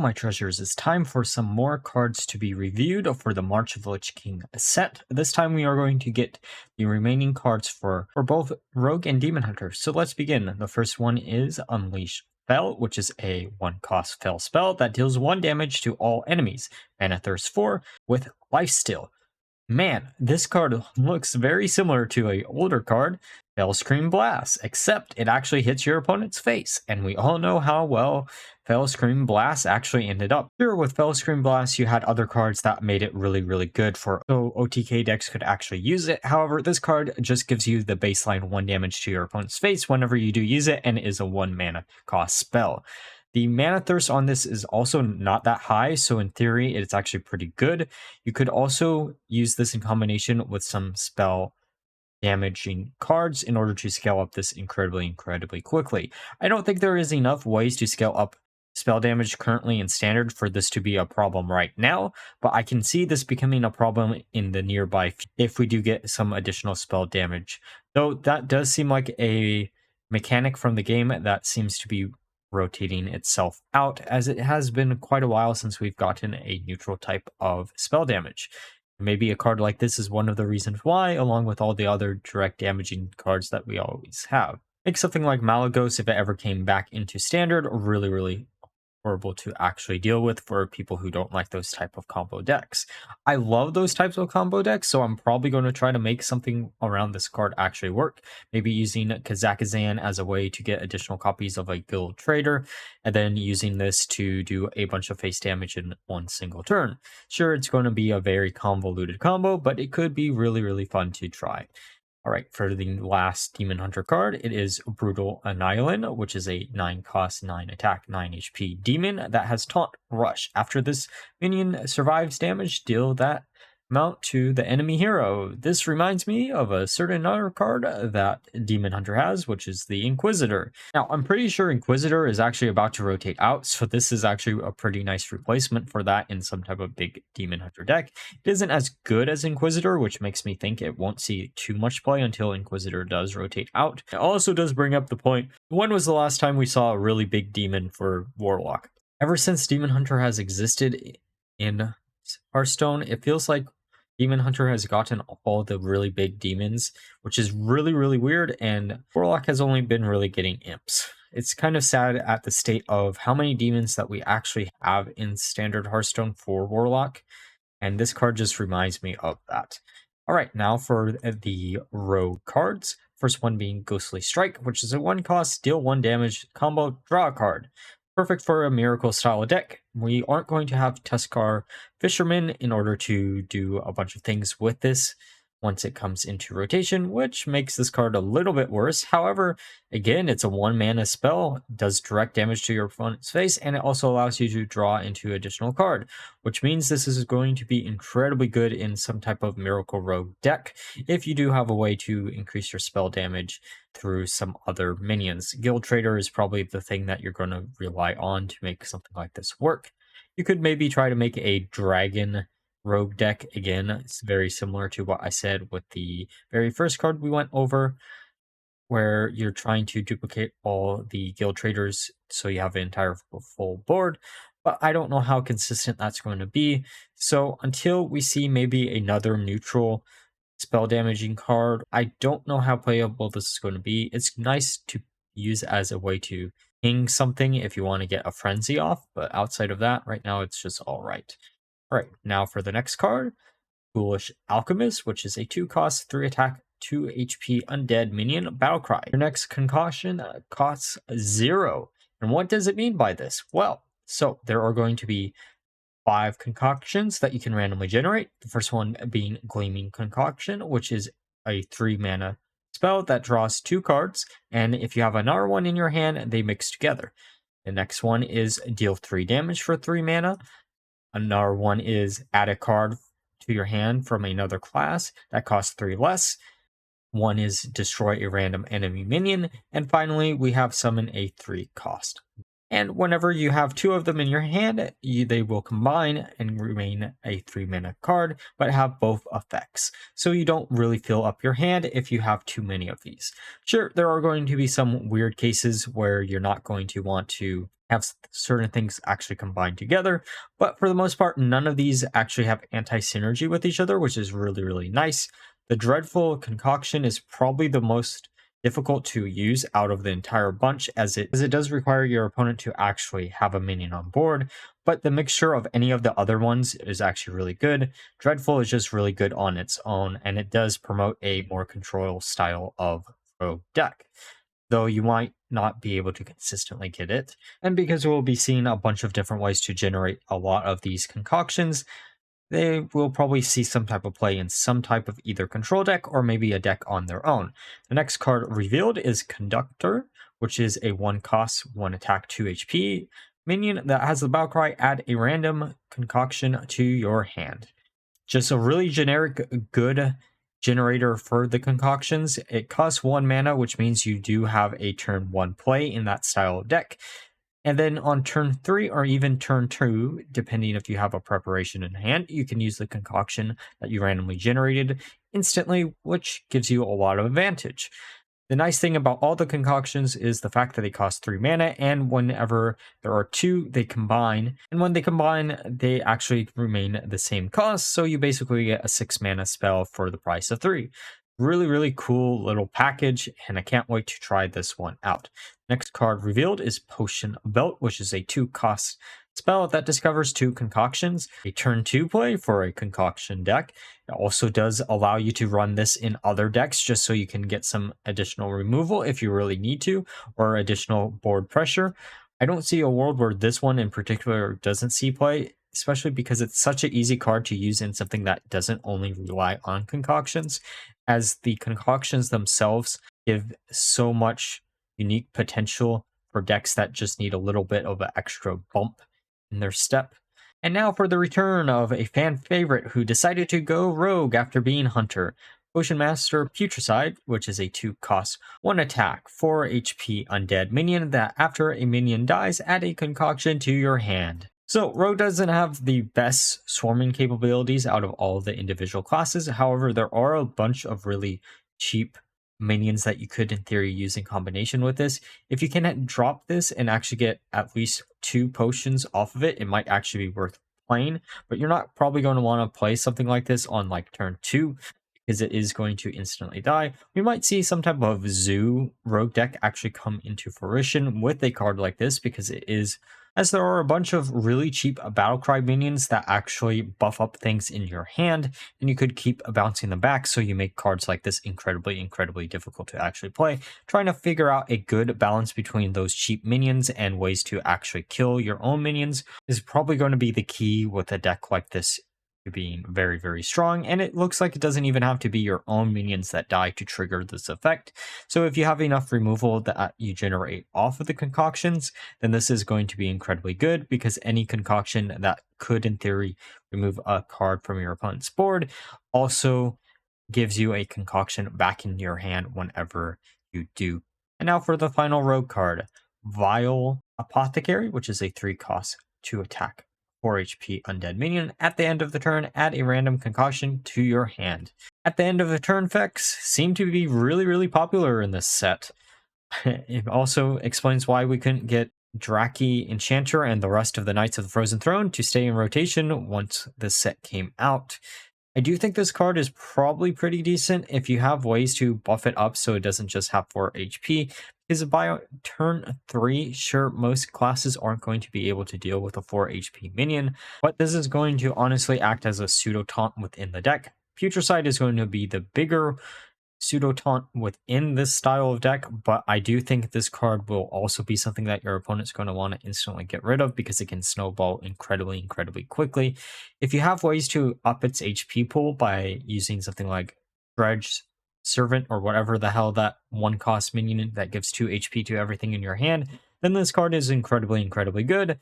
my treasures, it's time for some more cards to be reviewed for the March of the Lich King set. This time we are going to get the remaining cards for both Rogue and Demon Hunter. So let's begin. The first one is Unleash Spell, which is a 1-cost fell spell that deals 1 damage to all enemies. Mana Thirst 4 with Lifesteal. Man, this card looks very similar to an older card, Fellscream Blast, except it actually hits your opponent's face, and we all know how well Fellscream Blast actually ended up. Sure, with Fellscream Blast, you had other cards that made it really good for so OTK decks could actually use it. However, this card just gives you the baseline 1 damage to your opponent's face whenever you do use it, and is a 1 mana cost spell. The mana thirst on this is also not that high, so in theory, it's actually pretty good. You could also use this in combination with some spell damaging cards in order to scale up this incredibly quickly. I don't think there is enough ways to scale up spell damage currently in standard for this to be a problem right now, but I can see this becoming a problem in the nearby if we do get some additional spell damage. Though that does seem like a mechanic from the game that seems to be rotating itself out, as it has been quite a while since we've gotten a neutral type of spell damage. Maybe a card like this is one of the reasons why, along with all the other direct damaging cards that we always have. Make something like Malygos, if it ever came back into standard, really horrible to actually deal with for people who don't like those type of combo decks. I love those types of combo decks, so I'm probably going to try to make something around this card actually work. Maybe using Kazakhstan as a way to get additional copies of a guild trader, and then using this to do a bunch of face damage in one single turn. Sure, it's going to be a very convoluted combo, but it could be really fun to try. Alright, for the last Demon Hunter card, it is Brutal Annihilin, which is a 9-cost, 9-attack, 9-HP demon that has Taunt Rush. After this minion survives damage, deal that amount to the enemy hero. This reminds me of a certain other card that Demon Hunter has, which is the Inquisitor. Now, I'm pretty sure Inquisitor is actually about to rotate out, so this is actually a pretty nice replacement for that in some type of big Demon Hunter deck. It isn't as good as Inquisitor, which makes me think it won't see too much play until Inquisitor does rotate out. It also does bring up the point, when was the last time we saw a really big demon for Warlock? Ever since Demon Hunter has existed in Hearthstone, it feels like Demon Hunter has gotten all the really big demons, which is really weird, and Warlock has only been really getting imps. It's kind of sad at the state of how many demons that we actually have in standard Hearthstone for Warlock, and this card just reminds me of that. Alright, now for the Rogue cards. First one being Ghostly Strike, which is a 1-cost, deal 1 damage combo, draw a card. Perfect for a miracle style deck. We aren't going to have Tuskar Fisherman in order to do a bunch of things with this once it comes into rotation, which makes this card a little bit worse. However, again, it's a 1-mana spell, does direct damage to your opponent's face, and it also allows you to draw into additional card, which means this is going to be incredibly good in some type of Miracle Rogue deck if you do have a way to increase your spell damage through some other minions. Guild Trader is probably the thing that you're going to rely on to make something like this work. You could maybe try to make a Dragon Rogue deck. Again, it's very similar to what I said with the very first card we went over, where you're trying to duplicate all the guild traders so you have an entire full board, but I don't know how consistent that's going to be. So until we see maybe another neutral spell damaging card, I don't know how playable this is going to be. It's nice to use as a way to ping something if you want to get a frenzy off, but outside of that, right now it's just alright. Alright, now for the next card, Foolish Alchemist, which is a 2-cost, 3-attack, 2-HP undead minion battlecry. Your next concoction costs 0. And what does it mean by this? Well, so there are going to be 5 concoctions that you can randomly generate. The first one being Gleaming Concoction, which is a 3-mana spell that draws 2 cards, and if you have another one in your hand, they mix together. The next one is deal 3 damage for 3 mana. Another one is add a card to your hand from another class that costs 3 less. One is destroy a random enemy minion. And finally, we have summon a 3-cost. And whenever you have 2 of them in your hand, they will combine and remain a 3-mana card, but have both effects. So you don't really fill up your hand if you have too many of these. Sure, there are going to be some weird cases where you're not going to want to have certain things actually combined together, but for the most part, none of these actually have anti-synergy with each other, which is really, really nice. The Dreadful Concoction is probably the most difficult to use out of the entire bunch, as it does require your opponent to actually have a minion on board, but the mixture of any of the other ones is actually really good. Dreadful is just really good on its own, and it does promote a more control style of rogue deck, though you might not be able to consistently get it. And because we'll be seeing a bunch of different ways to generate a lot of these concoctions, they will probably see some type of play in some type of either control deck or maybe a deck on their own. The next card revealed is Conductor, which is a 1 cost, 1 attack, 2 HP minion that has the battle cry, add a random concoction to your hand. Just a really generic, good generator for the concoctions. It costs 1 mana, which means you do have a turn 1 play in that style of deck. And then on turn 3 or even turn 2, depending if you have a preparation in hand, you can use the concoction that you randomly generated instantly, which gives you a lot of advantage. The nice thing about all the concoctions is the fact that they cost 3 mana, and whenever there are 2, they combine. And when they combine, they actually remain the same cost, so you basically get a 6 mana spell for the price of 3. Really, really cool little package, and I can't wait to try this one out. Next card revealed is Potion Belt, which is a 2 cost spell that discovers 2 concoctions, a turn 2 play for a concoction deck. It also does allow you to run this in other decks just so you can get some additional removal if you really need to, or additional board pressure. I don't see a world where this one in particular doesn't see play, especially because it's such an easy card to use in something that doesn't only rely on concoctions, as the concoctions themselves give so much unique potential for decks that just need a little bit of an extra bump in their step. And now for the return of a fan favorite who decided to go rogue after being hunter. Potionmaster Putricide, which is a 2 cost, 1 attack, 4 HP undead minion that after a minion dies, add a concoction to your hand. So rogue doesn't have the best swarming capabilities out of all the individual classes. However, there are a bunch of really cheap minions that you could in theory use in combination with this. If you can drop this and actually get at least 2 potions off of it, it might actually be worth playing, but you're not probably going to want to play something like this on like turn 2 because it is going to instantly die. We might see some type of zoo rogue deck actually come into fruition with a card like this, because it is, as there are a bunch of really cheap battlecry minions that actually buff up things in your hand, and you could keep bouncing them back, so you make cards like this incredibly, incredibly difficult to actually play. Trying to figure out a good balance between those cheap minions and ways to actually kill your own minions is probably going to be the key with a deck like this being very, very strong, and it looks like it doesn't even have to be your own minions that die to trigger this effect. So if you have enough removal that you generate off of the concoctions, then this is going to be incredibly good, because any concoction that could in theory remove a card from your opponent's board also gives you a concoction back in your hand whenever you do. And now for the final rogue card, Vile Apothecary, which is a 3 cost, 2 attack, 4 HP undead minion. At the end of the turn, add a random concoction to your hand. At the end of the turn effects seem to be really, really popular in this set. It also explains why we couldn't get Draki Enchanter and the rest of the Knights of the Frozen Throne to stay in rotation once this set came out. I do think this card is probably pretty decent if you have ways to buff it up so it doesn't just have 4 HP. Because by turn 3, sure, most classes aren't going to be able to deal with a 4 HP minion, but this is going to honestly act as a pseudo taunt within the deck. Putricide is going to be the bigger pseudo taunt within this style of deck, but I do think this card will also be something that your opponent's going to want to instantly get rid of, because it can snowball incredibly, incredibly quickly. If you have ways to up its HP pool by using something like Dredge Servant or whatever the hell that 1 cost minion that gives 2 HP to everything in your hand, then this card is incredibly, incredibly good.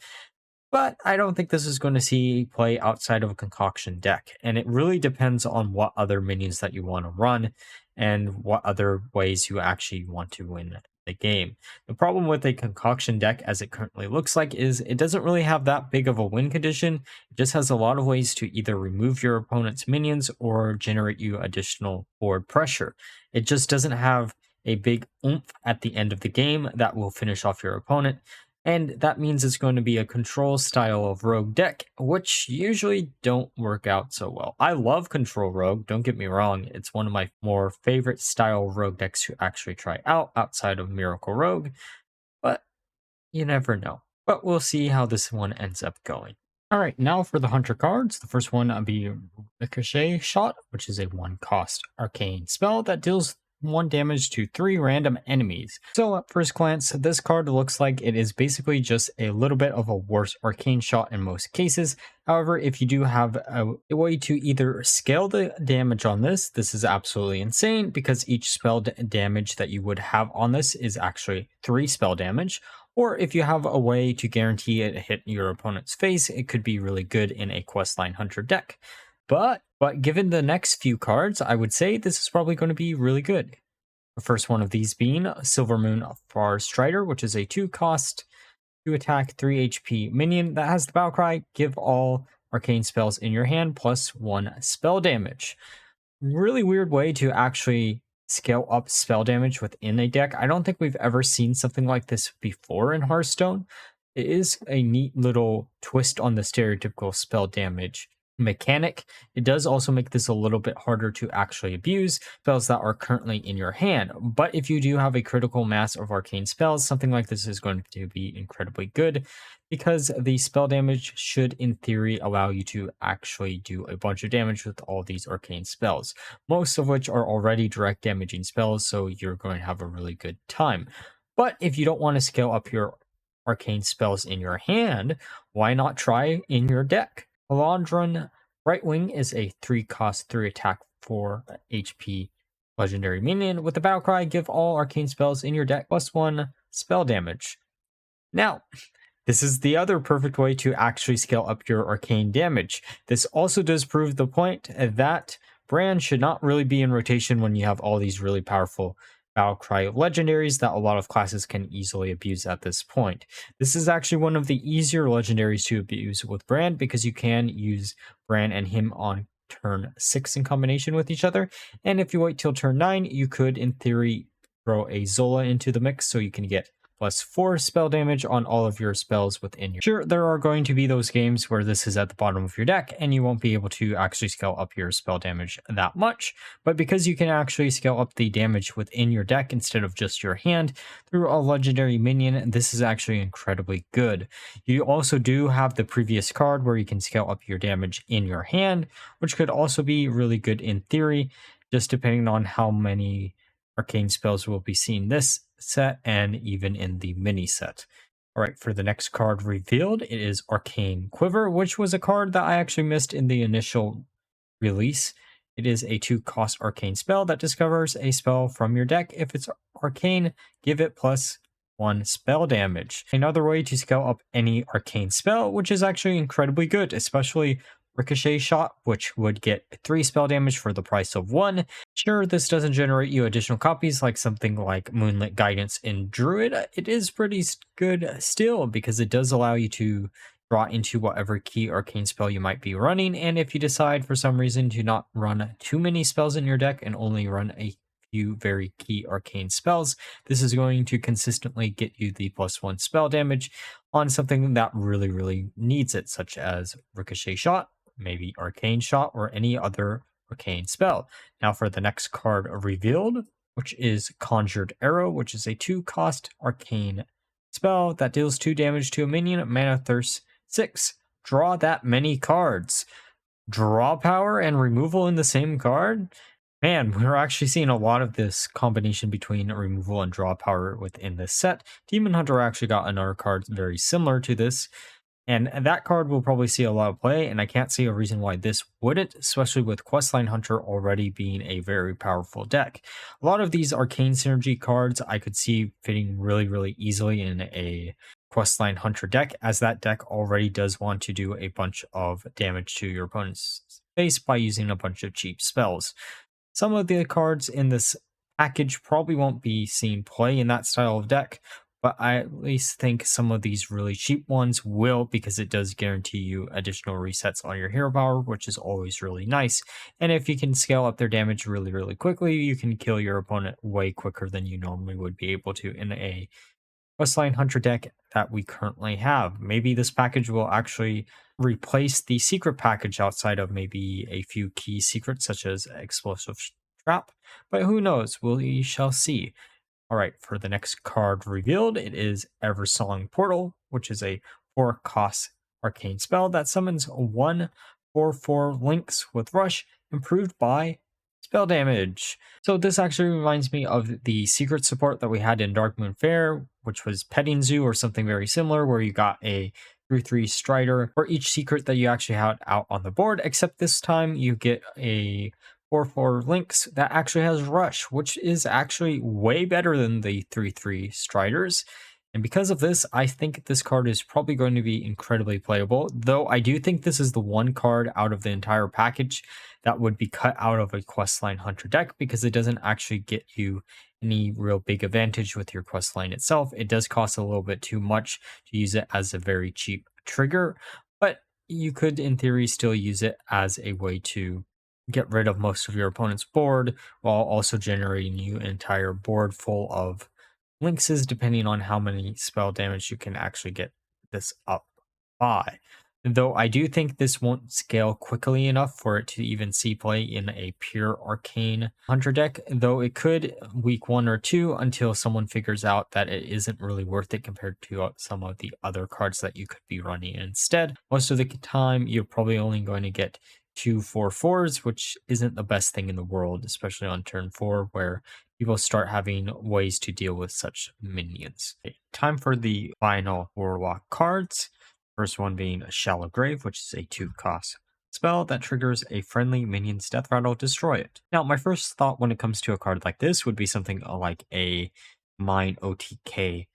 But I don't think this is going to see play outside of a concoction deck, and it really depends on what other minions that you want to run and what other ways you actually want to win the game. The problem with a concoction deck as it currently looks like is it doesn't really have that big of a win condition. It just has a lot of ways to either remove your opponent's minions or generate you additional board pressure. It just doesn't have a big oomph at the end of the game that will finish off your opponent. And that means it's going to be a control style of rogue deck, which usually don't work out so well. I love control rogue, don't get me wrong. It's one of my more favorite style rogue decks to actually try out outside of Miracle Rogue, but you never know. But we'll see how this one ends up going. All right, now for the Hunter cards. The first one will be Ricochet Shot, which is a 1-cost arcane spell that deals 1 damage to 3 random enemies. So at first glance, this card looks like it is basically just a little bit of a worse arcane shot in most cases. However, if you do have a way to either scale the damage on this is absolutely insane because each spell damage that you would have on this is actually 3 spell damage. Or if you have a way to guarantee it hit your opponent's face, it could be really good in a Questline Hunter deck. But given the next few cards, I would say this is probably going to be really good. The first one of these being Silvermoon Far Strider, which is a 2-cost, 2-attack, 3 HP minion that has the battle cry, give all arcane spells in your hand plus 1 spell damage. Really weird way to actually scale up spell damage within a deck. I don't think we've ever seen something like this before in Hearthstone. It is a neat little twist on the stereotypical spell damage mechanic. It does also make this a little bit harder to actually abuse spells that are currently in your hand. But if you do have a critical mass of arcane spells, something like this is going to be incredibly good because the spell damage should in theory allow you to actually do a bunch of damage with all these arcane spells, most of which are already direct damaging spells, so you're going to have a really good time. But if you don't want to scale up your arcane spells in your hand, why not try in your deck? Haldorun Brightwing is a 3-cost, 3-attack, 4 HP legendary minion. With the battle cry, give all arcane spells in your deck plus 1 spell damage. Now, this is the other perfect way to actually scale up your arcane damage. This also does prove the point that Brand should not really be in rotation when you have all these really powerful battle cry legendaries that a lot of classes can easily abuse at this point. This is actually one of the easier legendaries to abuse with Brand because you can use Brand and him on turn 6 in combination with each other. And if you wait till turn 9, you could in theory throw a Zola into the mix so you can get plus 4 spell damage on all of your spells within your... Sure, there are going to be those games where this is at the bottom of your deck and you won't be able to actually scale up your spell damage that much, but because you can actually scale up the damage within your deck instead of just your hand through a legendary minion, this is actually incredibly good. You also do have the previous card where you can scale up your damage in your hand, which could also be really good in theory, just depending on how many arcane spells will be seen this set and even in the mini set. All right, for the next card revealed, it is Arcane Quiver, which was a card that I actually missed in the initial release. It is a 2-cost arcane spell that discovers a spell from your deck. If it's arcane, give it plus 1 spell damage. Another way to scale up any arcane spell, which is actually incredibly good, especially Ricochet Shot, which would get 3 spell damage for the price of 1. Sure, this doesn't generate you additional copies like something like Moonlit Guidance in Druid. It is pretty good still because it does allow you to draw into whatever key arcane spell you might be running, and if you decide for some reason to not run too many spells in your deck and only run a few very key arcane spells, this is going to consistently get you the plus 1 spell damage on something that really needs it, such as Ricochet Shot, maybe Arcane Shot, or any other arcane spell. Now for the next card revealed, which is Conjured Arrow, which is a 2-cost arcane spell that deals 2 damage to a minion, mana thirst 6. Draw that many cards. Draw power and removal in the same card? Man, we're actually seeing a lot of this combination between removal and draw power within this set. Demon Hunter actually got another card very similar to this, and that card will probably see a lot of play, and I can't see a reason why this wouldn't, especially with Questline Hunter already being a very powerful deck. A lot of these arcane synergy cards I could see fitting really easily in a Questline Hunter deck, as that deck already does want to do a bunch of damage to your opponent's face by using a bunch of cheap spells. Some of the cards in this package probably won't be seeing play in that style of deck, but I at least think some of these really cheap ones will, because it does guarantee you additional resets on your hero power, which is always really nice. And if you can scale up their damage really quickly, you can kill your opponent way quicker than you normally would be able to in a questline hunter deck that we currently have. Maybe this package will actually replace the secret package outside of maybe a few key secrets such as explosive trap, but who knows? We shall see. All right, for the next card revealed, it is Eversong Portal, which is a 4-cost arcane spell that summons 1/4/4 links with rush, improved by spell damage. So this actually reminds me of the secret support that we had in Darkmoon Faire, which was Petting Zoo or something very similar, where you got a 3/3 Strider for each secret that you actually had out on the board, except this time you get a 4/4 links that actually has rush, which is actually way better than the 3/3 Striders. And because of this, I think this card is probably going to be incredibly playable, though I do think this is the one card out of the entire package that would be cut out of a questline hunter deck because it doesn't actually get you any real big advantage with your questline itself. It does cost a little bit too much to use it as a very cheap trigger, but you could, in theory, still use it as a way to get rid of most of your opponent's board while also generating you an entire board full of Lynxes, depending on how many spell damage you can actually get this up by. Though I do think this won't scale quickly enough for it to even see play in a pure arcane hunter deck, though it could week 1 or 2 until someone figures out that it isn't really worth it compared to some of the other cards that you could be running instead. Most of the time, you're probably only going to get 2 4/4s, which isn't the best thing in the world, especially on turn 4, where people start having ways to deal with such minions. Okay, time for the final Warlock cards. First one being a Shallow Grave, which is a 2-cost spell that triggers a friendly minion's Deathrattle, destroy it. Now, my first thought when it comes to a card like this would be something like a Mine OTK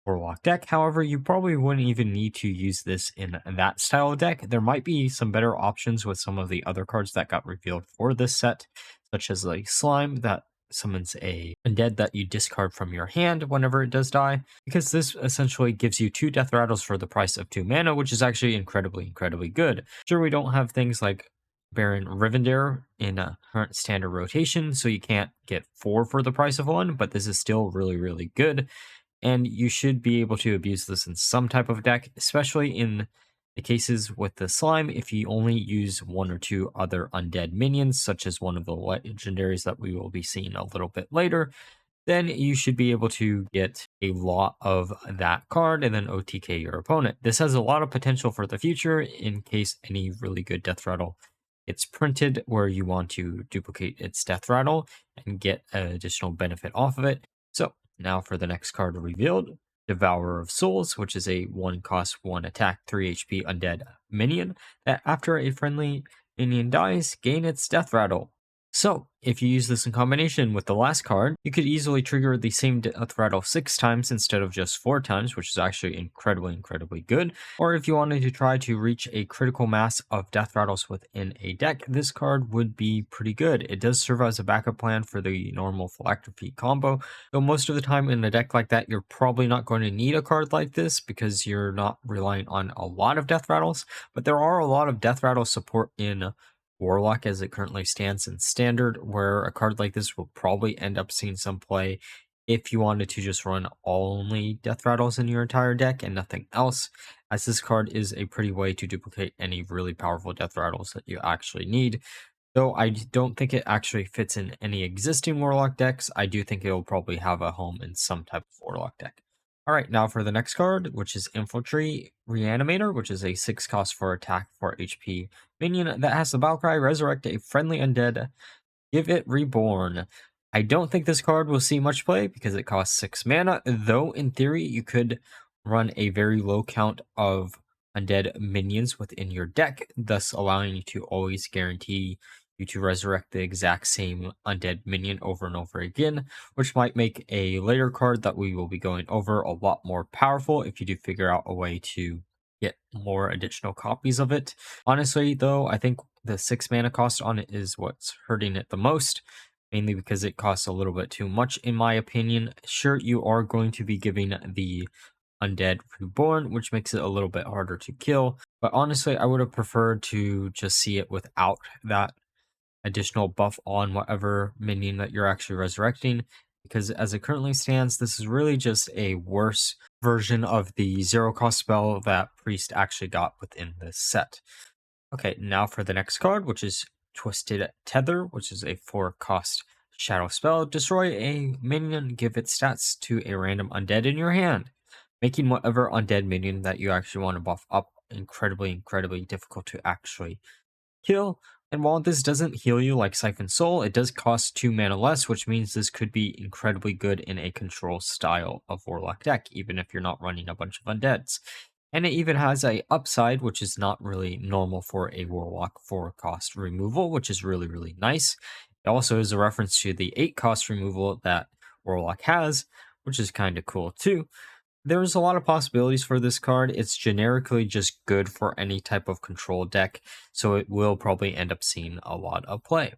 Warlock deck. However, you probably wouldn't even need to use this in that style of deck. There might be some better options with some of the other cards that got revealed for this set, such as like Slime that summons a undead that you discard from your hand whenever it does die, because this essentially gives you 2 death rattles for the price of 2 mana, which is actually incredibly good. Sure, we don't have things like Baron Rivendare in a current standard rotation, so you can't get 4 for the price of 1, but this is still really good, and you should be able to abuse this in some type of deck, especially in the cases with the slime. If you only use 1 or 2 other undead minions, such as one of the legendaries that we will be seeing a little bit later, then you should be able to get a lot of that card and then OTK your opponent. This has a lot of potential for the future in case any really good death rattle gets printed where you want to duplicate its death rattle and get an additional benefit off of it. So now for the next card revealed, Devourer of Souls, which is a 1-cost, 1-attack, 3 HP undead minion that after a friendly minion dies, gain its death rattle. So, if you use this in combination with the last card, you could easily trigger the same death rattle 6 times instead of just 4 times, which is actually incredibly good. Or if you wanted to try to reach a critical mass of death rattles within a deck, this card would be pretty good. It does serve as a backup plan for the normal Phylactery combo, though most of the time in a deck like that, you're probably not going to need a card like this because you're not relying on a lot of death rattles, but there are a lot of death rattle support in Warlock as it currently stands in standard, where a card like this will probably end up seeing some play if you wanted to just run only death rattles in your entire deck and nothing else, as this card is a pretty way to duplicate any really powerful death rattles that you actually need. Though I don't think it actually fits in any existing Warlock decks, I do think it'll probably have a home in some type of Warlock deck. Alright, now for the next card, which is Infiltrate Reanimator, which is a 6-cost for attack 4 HP minion that has the Battle resurrect a friendly undead, give it reborn. I don't think this card will see much play because it costs 6 mana, though in theory you could run a very low count of undead minions within your deck, thus allowing you to always guarantee you to resurrect the exact same undead minion over and over again, which might make a later card that we will be going over a lot more powerful if you do figure out a way to get more additional copies of it. Honestly, though, I think the 6 mana cost on it is what's hurting it the most, mainly because it costs a little bit too much, in my opinion. Sure, you are going to be giving the undead reborn, which makes it a little bit harder to kill, but honestly, I would have preferred to just see it without that additional buff on whatever minion that you're actually resurrecting, because as it currently stands, this is really just a worse version of the 0-cost spell that Priest actually got within this set. Okay, now for the next card, which is Twisted Tether, which is a 4-cost shadow spell. Destroy a minion, give its stats to a random undead in your hand, making whatever undead minion that you actually want to buff up incredibly difficult to actually kill. And while this doesn't heal you like Siphon Soul, it does cost 2 mana less, which means this could be incredibly good in a control style of Warlock deck, even if you're not running a bunch of undeads. And it even has a upside, which is not really normal for a Warlock 4-cost removal, which is really nice. It also is a reference to the 8-cost removal that Warlock has, which is kind of cool too. There's a lot of possibilities for this card. It's generically just good for any type of control deck, so it will probably end up seeing a lot of play.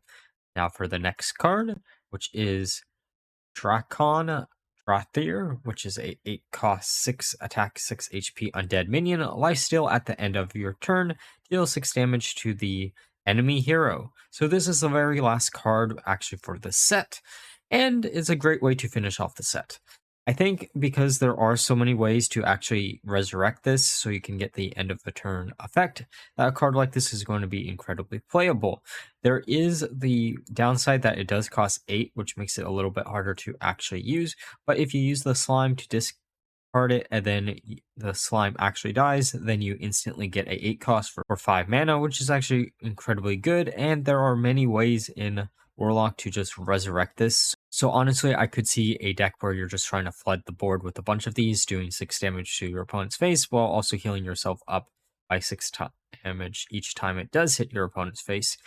Now for the next card, which is Dar'Khan, Drathir, which is a 8-cost, 6 attack, 6 HP undead minion. Lifesteal at the end of your turn, deal 6 damage to the enemy hero. So this is the very last card actually for the set, and it's a great way to finish off the set. I think because there are so many ways to actually resurrect this so you can get the end of the turn effect, that a card like this is going to be incredibly playable. There is the downside that it does cost 8, which makes it a little bit harder to actually use, but if you use the slime to discard it and then the slime actually dies, then you instantly get a 8 cost for 5 mana, which is actually incredibly good, and there are many ways in Warlock to just resurrect this. So honestly, I could see a deck where you're just trying to flood the board with a bunch of these, doing 6 damage to your opponent's face, while also healing yourself up by 6 damage each time it does hit your opponent's face,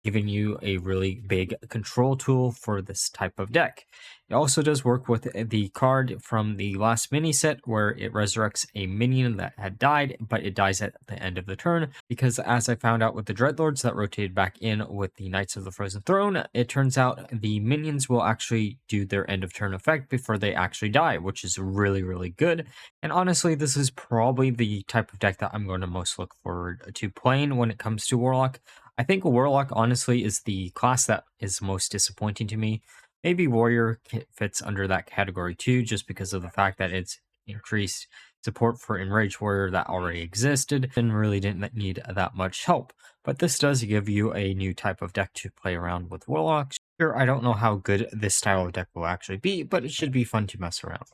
giving you a really big control tool for this type of deck. It also does work with the card from the last mini set where it resurrects a minion that had died, but it dies at the end of the turn, because as I found out with the Dreadlords that rotated back in with the Knights of the Frozen Throne, it turns out the minions will actually do their end of turn effect before they actually die, which is really good. And honestly, this is probably the type of deck that I'm going to most look forward to playing when it comes to Warlock. I think Warlock, honestly, is the class that is most disappointing to me. Maybe Warrior fits under that category too, just because of the fact that it's increased support for Enraged Warrior that already existed and really didn't need that much help. But this does give you a new type of deck to play around with Warlock. Sure, I don't know how good this style of deck will actually be, but it should be fun to mess around with.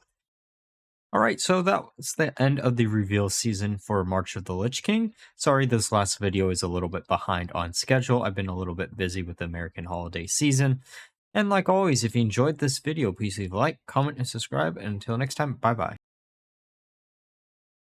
Alright, so that was the end of the reveal season for March of the Lich King. Sorry this last video is a little bit behind on schedule. I've been a little bit busy with the American holiday season. And like always, if you enjoyed this video, please leave a like, comment, and subscribe. And until next time, bye-bye.